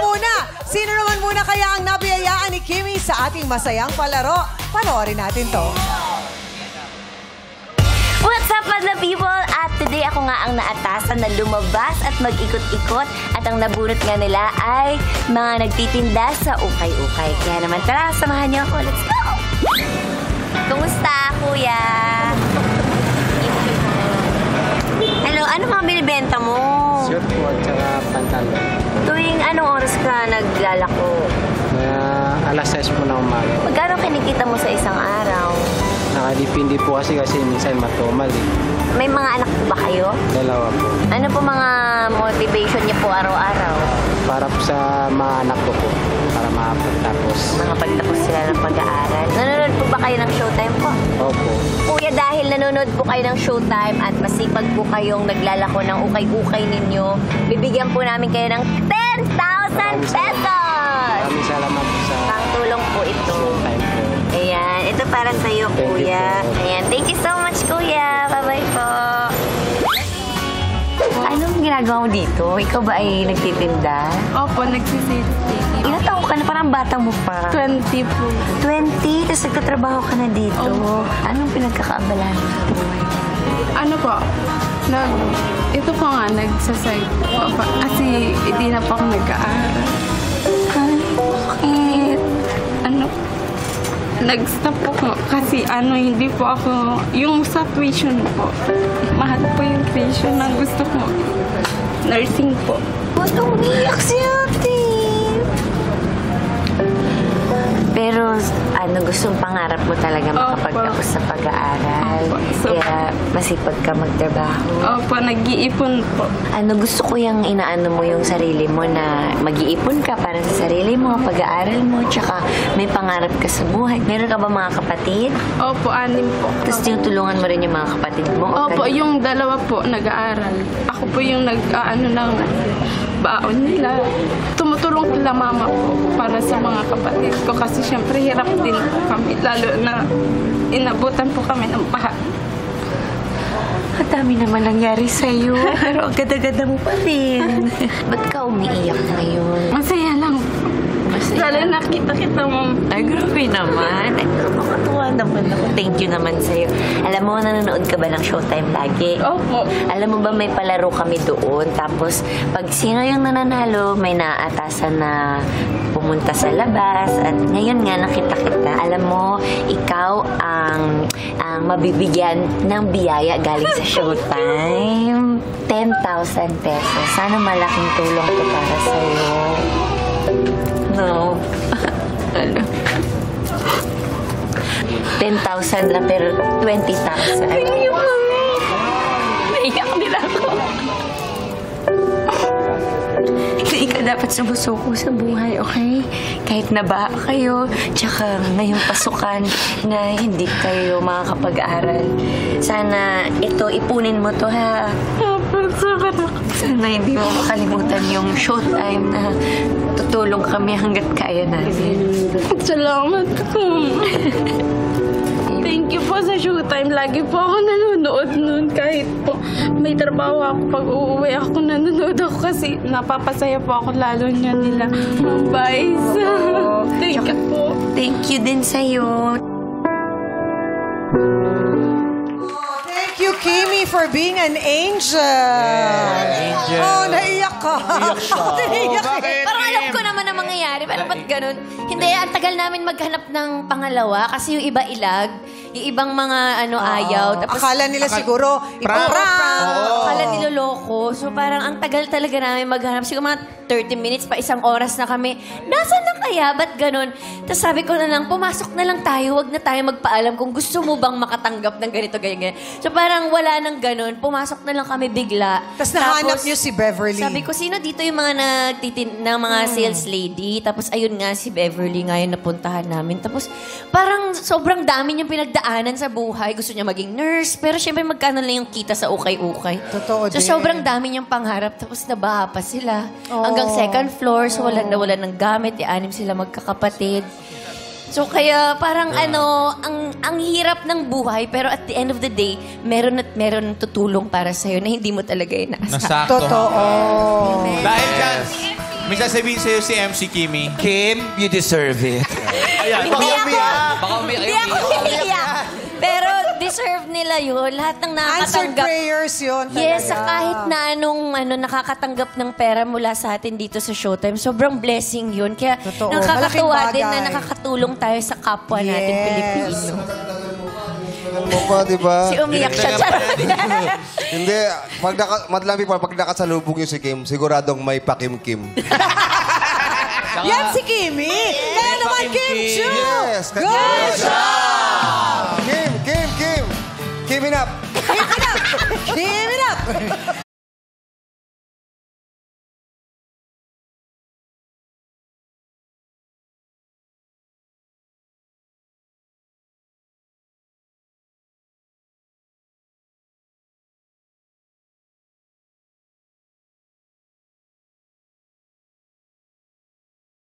muna, sino naman muna kaya ang nabiyayaan ni Kimmy sa ating masayang palaro? Panoorin natin to. What's up, Madla people? At today ako nga ang naatasan na lumabas at mag-ikot-ikot at ang nabunot nga nila ay mga nagtitinda sa ukay-ukay. Kaya naman tara, samahan niyo ako. Let's go! Kumusta, kuya? Hello, ano mga binibenta mo? Shirt po at saka pantalon. Tuwing anong oras ka naglalako? Alas 6 po na umaga. Magkano kinikita mo sa isang araw? Nakadipindi po kasi minsan matumal eh. May mga anak po ba kayo? Dalawa po. Ano po mga motivation niyo po araw-araw? Para po sa mga anak ko po. Para makapagtapos. Makapagtapos sila ng pag-aaral. Nanonood po ba kayo ng Showtime po? Opo. Kuya, dahil nanonood po kayo ng Showtime at masipag po kayong naglalako ng ukay-ukay ninyo, bibigyan po namin kayo ng 10,000 pesos! Maraming salamat po sa Pangtulong po ito. Showtime po. Ayan, ito para sa iyo, Thank you kuya. po. Ayan, thank you so much, kuya. Bye-bye po. Anong ginagawa mo dito? Ikaw ba ay nagtitinda? Opo, nagsisales. Ilang taon ka na? Parang bata mo pa. 20 po. 20? Tapos nagtatrabaho ka na dito. Anong pinagkakaabalahan mo sa buhay? Ano po? Ito po nga, nagsaside po. Kasi hindi na po ako nag-aaral. Ay, bakit? Nag-stop po ko. Kasi hindi po ako, yung sa tuition po. Mahal po yung tuition na gusto ko. Nursing po. Ba't umiyak si ate? Pero gustong pangarap mo talaga makapagtapos sa pag-aaral. Opo. Kaya masipag ka magtrabaho. Opo, nag-iipon po. Gusto ko yung inaano mo yung sarili mo na mag-iipon ka para sa sarili mo, pag-aaral mo, tsaka may pangarap ka sa buhay. Meron ka ba mga kapatid? Opo, 6 po. Tapos tinutulungan mo rin yung mga kapatid mo? Opo, yung dalawa po nag-aaral. Ako po yung nag-aano ng baon nila. Tumutulong kila mama po para sa mga kapatid ko kasi syempre hirap din po kami. Lalo na inabutan po kami ng baha. Ang dami naman nangyari sa'yo. Pero ang ganda-ganda mo pa rin. Ba't ka umiiyak ngayon? Masaya lang po. Lalo nakita-kita mo. Ay, grabe naman. Ay, makatuwa naman ako. Thank you naman sa'yo. Alam mo, nanonood ka ba ng Showtime lagi? Opo. Alam mo ba, may palaro kami doon. Tapos, pag sino yung nananalo, may naatasan na pumunta sa labas. At ngayon nga, nakita kita. Alam mo, ikaw ang mabibigyan ng biyaya galing sa Showtime. 10,000 pesos. Sana malaking tulong to para sa'yo. No. Ano? 10,000 lang pero 20,000. Ay, mami. Naiyak din ako. Hindi ka dapat sumusuko sa buhay, okay? Kahit nabaha kayo, tsaka ngayong pasukan na hindi kayo makakapag-aral. Sana ito, ipunin mo to, ha? Sana hindi mo makalimutan yung Showtime na tutulong kami hanggat kaya natin. Salamat po. Thank you po sa Showtime. Lagi po ako nanonood nun. Kahit po may trabaho ako, pag uuwi ako, nanonood ako kasi napapasaya po ako lalo niya nila. Bye. Thank you po. Thank you din sa'yo. Thank you, Kimmy, for being an angel. Angel. Oh, naiyak ka. Naiyak ka. Parang alam ko naman ang mangyayari. Pero ba't ganun? Hindi, ang tagal namin maghanap ng pangalawa kasi yung iba ilag, yung ibang mga ayaw. Tapos, Akala nila siguro, prank. ipaprank. Akala niloloko. So parang ang tagal talaga namin maghanap. Siguro mga 30 minutes pa, isang oras na kami. Nasaan na kaya? Ba't ganun? Tapos sabi ko na lang, pumasok na lang tayo. Huwag na tayo magpaalam kung gusto mo bang makatanggap ng ganito, ganyan. So parang wala nang ganun. Pumasok na lang kami bigla. Tapos nahanap niyo si Beverly. Sabi ko, sino dito yung mga ng mga sales lady? Tapos ayun nga, si Beverly nga yung napuntahan namin. Tapos parang sobrang dami niyang pinagdaanan sa buhay. Gusto niya maging nurse. Pero syempre magkano lang yung kita sa ukay-ukay. Totoo So din. sobrang dami niyang pangarap. Tapos nabaha pa sila. Hanggang second floor. So wala ng gamit. Anim sila magkakapatid. So kaya parang ang hirap ng buhay, pero at the end of the day, meron at meron tutulong para sa'yo na hindi mo talaga inaasahan. Nasakto. Totoo. Dahil dyan, May sasabihin sa'yo si MC Kimi. Kim, you deserve it. Ayan. Hindi ako, Baka umiyak. hindi ako iiyak. Pero deserve nila yun. Lahat ng Answered nakakatanggap. prayers yun. Yes, sa talaga. kahit na anong nakakatanggap ng pera mula sa atin dito sa Showtime, sobrang blessing yun. Kaya Totoo. nakakatuwa Malaking din na bagay. nakakatulong tayo sa kapwa natin Yes. Pilipino. Mo pa, di ba? Si umiyak siya. Charot. Hindi, madlang people, pag nakasalubong yung si Kim, siguradong may pakim-kim. Yan si Kimi. Kaya naman Kim Chu. Yes! Good Kim! Kim it up! Give it up.